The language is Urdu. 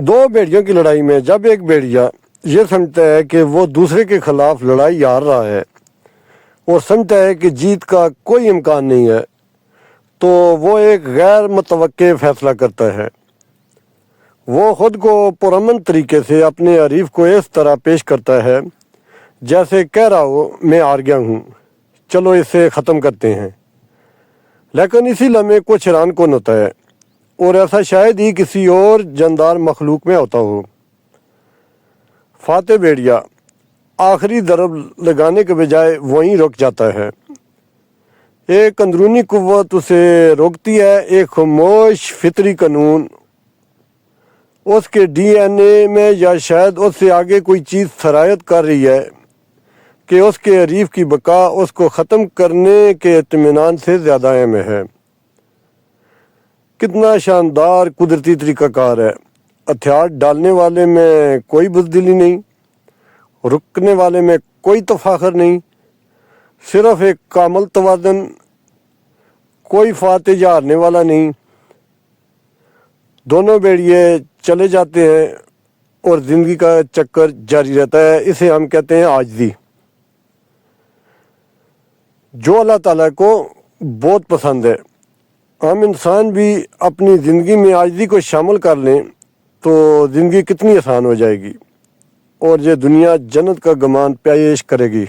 دو بیڑیوں کی لڑائی میں جب ایک بیڑیا یہ سمجھتا ہے کہ وہ دوسرے کے خلاف لڑائی ہار رہا ہے اور سمجھتا ہے کہ جیت کا کوئی امکان نہیں ہے، تو وہ ایک غیر متوقع فیصلہ کرتا ہے۔ وہ خود کو پرامن طریقے سے اپنے حریف کو اس طرح پیش کرتا ہے جیسے کہہ رہا ہو میں ہار گیا ہوں، چلو اسے ختم کرتے ہیں۔ لیکن اسی لمحے کچھ حیران کن ہوتا ہے، اور ایسا شاید ہی کسی اور جاندار مخلوق میں ہوتا ہو۔ فاتح بیڑیا آخری ضرب لگانے کے بجائے وہیں رک جاتا ہے۔ ایک اندرونی قوت اسے روکتی ہے، ایک خاموش فطری قانون اس کے ڈی این اے میں یا شاید اس سے آگے کوئی چیز سرایت کر رہی ہے کہ اس کے حریف کی بقا اس کو ختم کرنے کے اطمینان سے زیادہ اہم ہے۔ کتنا شاندار قدرتی طریقہ کار ہے۔ ہتھیار ڈالنے والے میں کوئی بزدلی نہیں، رکنے والے میں کوئی تفاخر نہیں، صرف ایک کامل توازن، کوئی فاتح یا ہارنے والا نہیں۔ دونوں بیڑیے چلے جاتے ہیں اور زندگی کا چکر جاری رہتا ہے۔ اسے ہم کہتے ہیں عاجزی، جو اللہ تعالیٰ کو بہت پسند ہے۔ ہم انسان بھی اپنی زندگی میں عاجزی کو شامل کر لیں تو زندگی کتنی آسان ہو جائے گی، اور یہ دنیا جنت کا گمان پیش کرے گی۔